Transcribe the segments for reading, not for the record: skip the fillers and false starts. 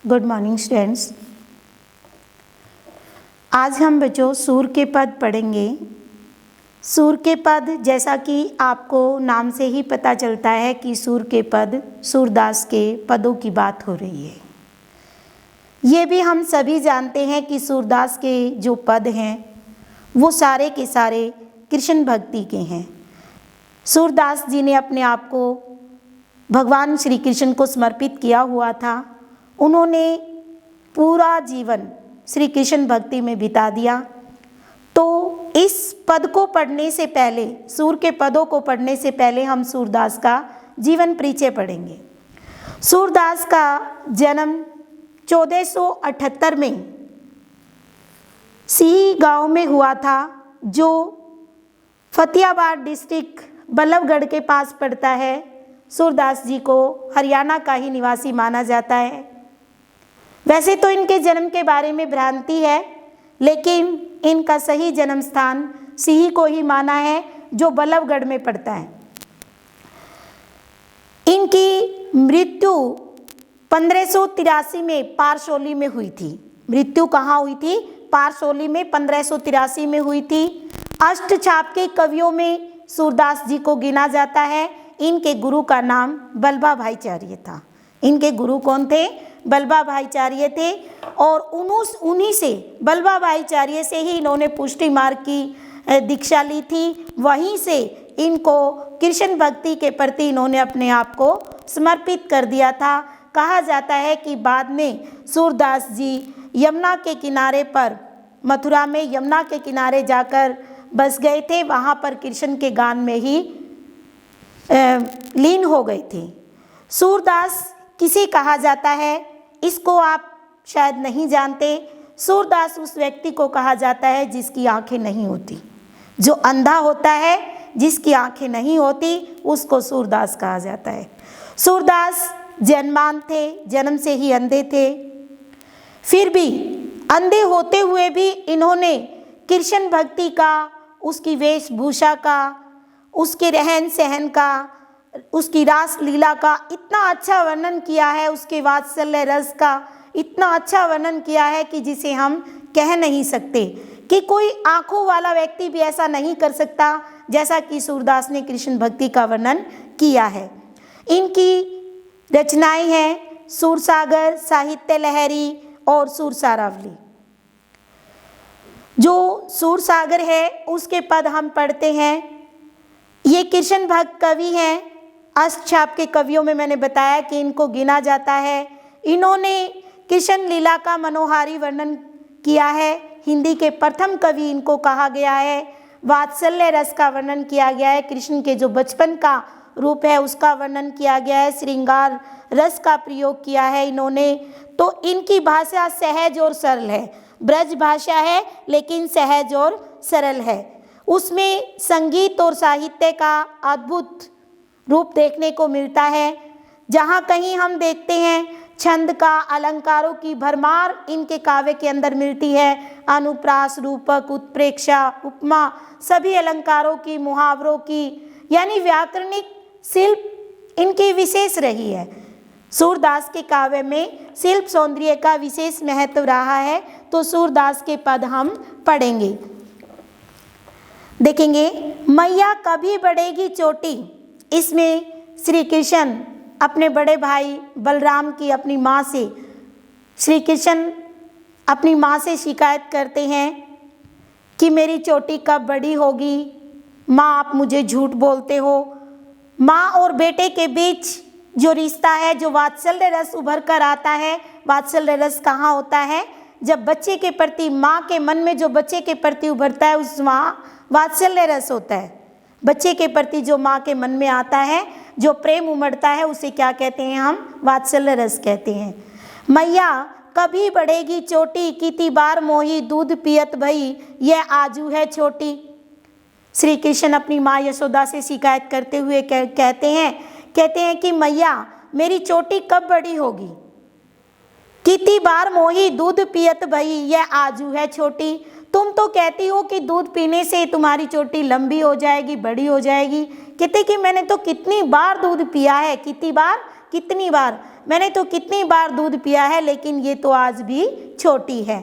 Good morning students. आज हम बच्चों सूर के पद पढ़ेंगे। सूर के पद, जैसा कि आपको नाम से ही पता चलता है कि सूर के पद, सूरदास के पदों की बात हो रही है। ये भी हम सभी जानते हैं कि सूरदास के जो पद हैं वो सारे के सारे कृष्ण भक्ति के हैं। सूरदास जी ने अपने आप को भगवान श्री कृष्ण को समर्पित किया हुआ था। उन्होंने पूरा जीवन श्री कृष्ण भक्ति में बिता दिया। तो इस पद को पढ़ने से पहले, सूर के पदों को पढ़ने से पहले हम सूरदास का जीवन परिचय पढ़ेंगे। सूरदास का जन्म 1478 में सिही गांव में हुआ था, जो फतेहाबाद डिस्ट्रिक्ट बल्लभगढ़ के पास पड़ता है। सूरदास जी को हरियाणा का ही निवासी माना जाता है। वैसे तो इनके जन्म के बारे में भ्रांति है, लेकिन इनका सही जन्म स्थान सिही को ही माना है, जो बल्लभगढ़ में पड़ता है। इनकी मृत्यु 1583 में पारसौली में हुई थी। मृत्यु कहाँ हुई थी? पारसौली में 1583 में हुई थी। अष्टछाप के कवियों में सूरदास जी को गिना जाता है। इनके गुरु का नाम बल्लभा भाईचार्य था। इनके गुरु कौन थे? बल्लभा भाईचार्य थे। और उन्हीं से, बल्लभा भाईचार्य से ही इन्होंने पुष्टि मार्ग की दीक्षा ली थी। वहीं से इनको कृष्ण भक्ति के प्रति इन्होंने अपने आप को समर्पित कर दिया था। कहा जाता है कि बाद में सूरदास जी यमुना के किनारे पर, मथुरा में यमुना के किनारे जाकर बस गए थे। वहाँ पर कृष्ण के गान में ही लीन हो गए थे। सूरदास किसे कहा जाता है, इसको आप शायद नहीं जानते। सूरदास उस व्यक्ति को कहा जाता है जिसकी आंखें नहीं होती। जो अंधा होता है, जिसकी आंखें नहीं होती, उसको सूरदास कहा जाता है। सूरदास जन्मान थे, जन्म से ही अंधे थे। फिर भी अंधे होते हुए भी इन्होंने कृष्ण भक्ति का, उसकी वेशभूषा का, उसके रहन सहन का, उसकी रास लीला का इतना अच्छा वर्णन किया है, उसके वात्सल्य रस का इतना अच्छा वर्णन किया है कि जिसे हम कह नहीं सकते, कि कोई आंखों वाला व्यक्ति भी ऐसा नहीं कर सकता जैसा कि सूरदास ने कृष्ण भक्ति का वर्णन किया है। इनकी रचनाएं हैं सूरसागर, साहित्य लहरी और सूरसारावली। जो सूरसागर है उसके पद हम पढ़ते हैं। ये कृष्ण भक्त कवि हैं। अष्टछाप के कवियों में मैंने बताया कि इनको गिना जाता है। इन्होंने कृष्ण लीला का मनोहारी वर्णन किया है। हिंदी के प्रथम कवि इनको कहा गया है। वात्सल्य रस का वर्णन किया गया है। कृष्ण के जो बचपन का रूप है उसका वर्णन किया गया है। श्रृंगार रस का प्रयोग किया है इन्होंने। तो इनकी भाषा सहज और सरल है। ब्रज भाषा है लेकिन सहज और सरल है। उसमें संगीत और साहित्य का अद्भुत रूप देखने को मिलता है। जहाँ कहीं हम देखते हैं छंद का, अलंकारों की भरमार इनके काव्य के अंदर मिलती है। अनुप्रास, रूपक, उत्प्रेक्षा, उपमा, सभी अलंकारों की, मुहावरों की, यानी व्याकरणिक शिल्प इनकी विशेष रही है। सूरदास के काव्य में शिल्प सौंदर्य का विशेष महत्व रहा है। तो सूरदास के पद हम पढ़ेंगे, देखेंगे। मैया कभी बढ़ेगी चोटी, इसमें श्री कृष्ण अपने बड़े भाई बलराम की अपनी माँ से, श्री कृष्ण अपनी माँ से शिकायत करते हैं कि मेरी चोटी कब बड़ी होगी। माँ, आप मुझे झूठ बोलते हो। माँ और बेटे के बीच जो रिश्ता है, जो वात्सल्य रस उभर कर आता है, वात्सल्य रस कहाँ होता है? जब बच्चे के प्रति, माँ के मन में जो बच्चे के प्रति उभरता है, उस वहाँ वात्सल्य रस होता है। बच्चे के प्रति जो माँ के मन में आता है, जो प्रेम उमड़ता है, उसे क्या कहते हैं हम? वात्सल्य रस कहते हैं। मैया कभी बढ़ेगी चोटी, कितनी बार मोही दूध पियत भई, यह आजू है छोटी। श्री कृष्ण अपनी माँ यशोदा से शिकायत करते हुए कहते हैं कि मैया मेरी चोटी कब बड़ी होगी, कितनी बार मोही दूध पियत भई, यह आजू है छोटी। तुम तो कहती हो कि दूध पीने से तुम्हारी चोटी लंबी हो जाएगी, बड़ी हो जाएगी। कहते कि मैंने तो कितनी बार दूध पिया है, कितनी बार मैंने तो कितनी बार दूध पिया है, लेकिन ये तो आज भी छोटी है।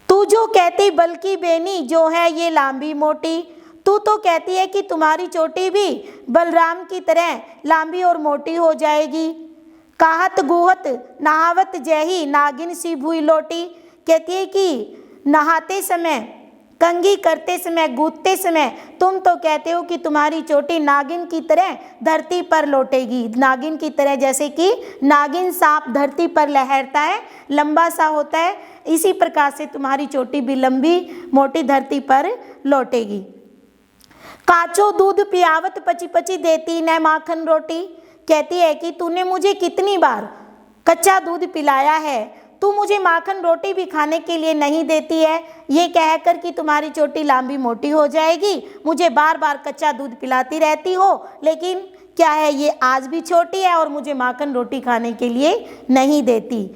तू जो कहती बल्कि बेनी जो है ये लांबी मोटी, तू तो कहती है कि तुम्हारी चोटी भी बलराम की तरह लांबी और मोटी हो जाएगी। कहत गुहत नहावत जही नागिन सी भूई लोटी, कहती है कि नहाते समय, कंघी करते समय, गूंथते समय तुम तो कहते हो कि तुम्हारी चोटी नागिन की तरह धरती पर लौटेगी। नागिन की तरह, जैसे कि नागिन सांप धरती पर लहरता है, लंबा सा होता है, इसी प्रकार से तुम्हारी चोटी भी लंबी मोटी धरती पर लौटेगी। काचो दूध पियावत पची पची देती न माखन रोटी, कहती है कि तूने मुझे कितनी बार कच्चा दूध पिलाया है, तू मुझे माखन रोटी भी खाने के लिए नहीं देती है। ये कहकर कि तुम्हारी चोटी लंबी मोटी हो जाएगी, मुझे बार बार कच्चा दूध पिलाती रहती हो, लेकिन क्या है, ये आज भी छोटी है और मुझे माखन रोटी खाने के लिए नहीं देती।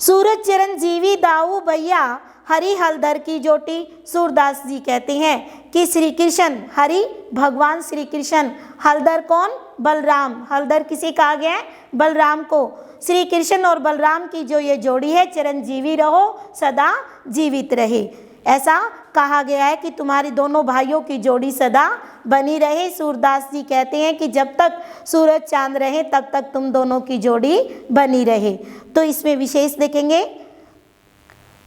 सूरज चरण जीवी दाऊ भैया हरि हलदर की जोटी, सूरदास जी कहते हैं कि श्री कृष्ण, हरि भगवान श्री कृष्ण, हलदर कौन, बलराम, हलदर किसे कहा गया है, बलराम को। श्री कृष्ण और बलराम की जो ये जोड़ी है, चिरंजीवी रहो, सदा जीवित रहे, ऐसा कहा गया है कि तुम्हारी दोनों भाइयों की जोड़ी सदा बनी रहे। सूरदास जी कहते हैं कि जब तक सूरज चांद रहे तब तक तुम दोनों की जोड़ी बनी रहे। तो इसमें विशेष देखेंगे,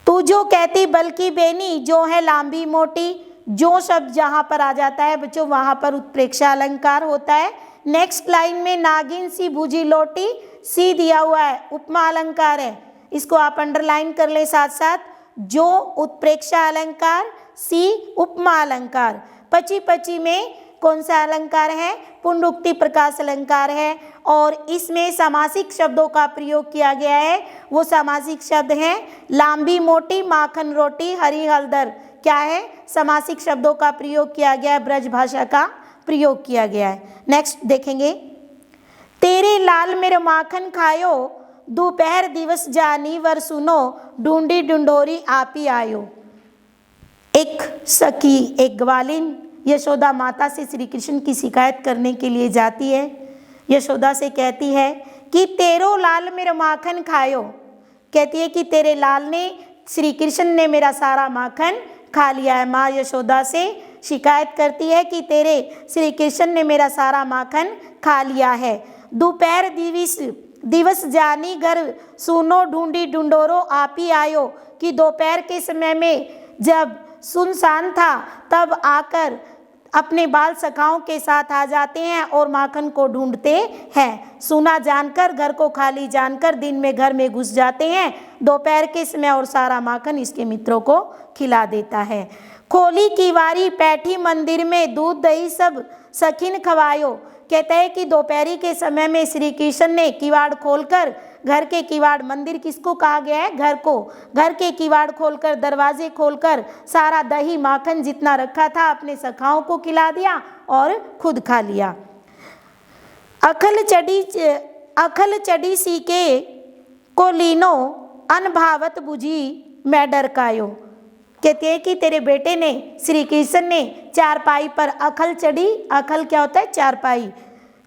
तू जो कहती बल्कि बेनी जो है लांबी मोटी, जो शब्द जहाँ पर आ जाता है बच्चों वहाँ पर उत्प्रेक्षा अलंकार होता है। नेक्स्ट लाइन में नागिन सी भुजी लोटी, सी दिया हुआ है, उपमा अलंकार है, इसको आप अंडरलाइन कर ले साथ साथ। जो उत्प्रेक्षा अलंकार, सी उपमा अलंकार। पची पची में कौन सा अलंकार है, पुनरुक्ति प्रकाश अलंकार है, और इसमें सामासिक शब्दों का प्रयोग किया गया है। वो सामासिक शब्द हैं लांबी मोटी, माखन रोटी, हरी हलदर। क्या है, समासिक शब्दों का प्रयोग किया गया है, ब्रज भाषा का प्रयोग किया गया है। नेक्स्ट देखेंगे, तेरे लाल मेरे माखन खायो, दोपहर दिवस जानी वर सुनो, ढूंढी ढूंढोरी आप ही आयो। एक सखी, एक ग्वालिन यशोदा माता से श्री कृष्ण की शिकायत करने के लिए जाती है। यशोदा से कहती है कि तेरो लाल मेरा माखन खायो, कहती है कि तेरे लाल ने, श्री कृष्ण ने मेरा सारा माखन खा लिया है। माँ यशोदा से शिकायत करती है कि तेरे श्री कृष्ण ने मेरा सारा माखन खा लिया है। दोपहर दिवस जानी घर सुनो, ढूंढी ढूंढोरो आप ही आयो, कि दोपहर के समय में जब सुनसान था तब आकर अपने बाल सखाओं के साथ आ जाते हैं और माखन को ढूंढते हैं। सुना जानकर, घर को खाली जानकर दिन में घर में घुस जाते हैं दोपहर के समय और सारा माखन इसके मित्रों को खिला देता है। खोली किवारी बैठी मंदिर में, दूध दही सब सखिन खवायो, कहता है कि दोपहरी के समय में श्री कृष्ण ने किवाड़ खोलकर, घर के किवाड़, मंदिर किसको कहा गया है, घर को, घर के किवाड़ खोलकर, दरवाजे खोलकर सारा दही माखन जितना रखा था अपने सखाओं को खिला दिया और खुद खा लिया। अखल चढ़ी सीके को लीनो, अनभावत बुझी मैं डरकायो, कहते हैं कि तेरे बेटे ने, श्री कृष्ण ने चारपाई पर अखल चढ़ी, अखल क्या होता है, चारपाई,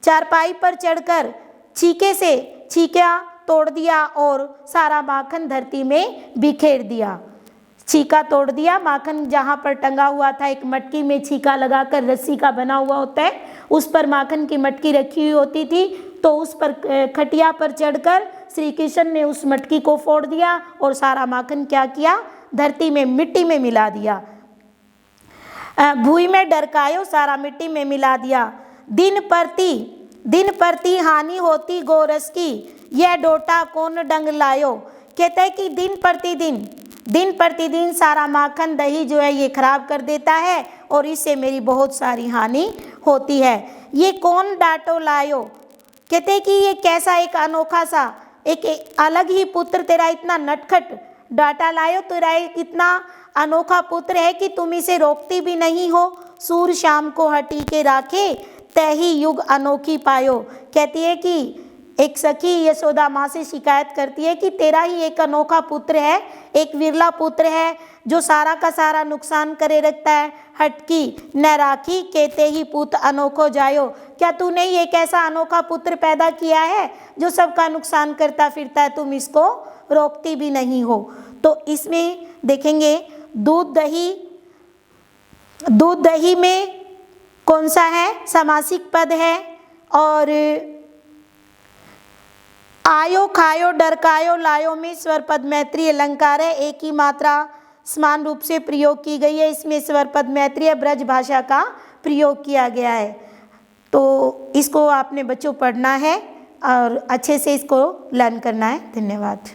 चारपाई पर चढ़कर छीके से छीका तोड़ दिया और सारा माखन धरती में बिखेर दिया। छीका तोड़ दिया, माखन जहाँ पर टंगा हुआ था, एक मटकी में छीका लगाकर रस्सी का बना हुआ होता है, उस पर माखन की मटकी रखी हुई होती थी, तो उस पर खटिया पर चढ़कर श्री कृष्ण ने उस मटकी को फोड़ दिया और सारा माखन क्या किया, धरती में, मिट्टी में मिला दिया। भूई में डरकायो, सारा मिट्टी में मिला दिया। दिन परती हानि होती गोरस की, यह डोटा कौन डंग लायो, कहता है कि दिन प्रतिदिन सारा माखन दही जो है ये खराब कर देता है और इससे मेरी बहुत सारी हानि होती है। ये कौन डांटो लायो, कहते हैं कि ये कैसा एक अनोखा सा, एक अलग ही पुत्र तेरा इतना नटखट डाटा लायो, तेरा इतना अनोखा पुत्र है कि तुम इसे रोकती भी नहीं हो। सूर शाम को हटी के राखे, तही युग अनोखी पायो, कहती है कि एक सखी यशोदा माँ से शिकायत करती है कि तेरा ही एक अनोखा पुत्र है, एक विरला पुत्र है जो सारा का सारा नुकसान करे रखता है। हटकी न राखी कहते ही पुत्र अनोखो जायो, क्या तूने ही एक ऐसा अनोखा पुत्र पैदा किया है जो सबका नुकसान करता फिरता है, तुम इसको रोकती भी नहीं हो। तो इसमें देखेंगे दूध दही में कौन सा है, समासिक पद है। और आयो खायो डरकायो लायो में स्वर पद मैत्रीय अलंकार है, एक ही मात्रा समान रूप से प्रयोग की गई है। इसमें स्वर पद मैत्रीय ब्रज भाषा का प्रयोग किया गया है। तो इसको आपने बच्चों पढ़ना है और अच्छे से इसको लर्न करना है। धन्यवाद।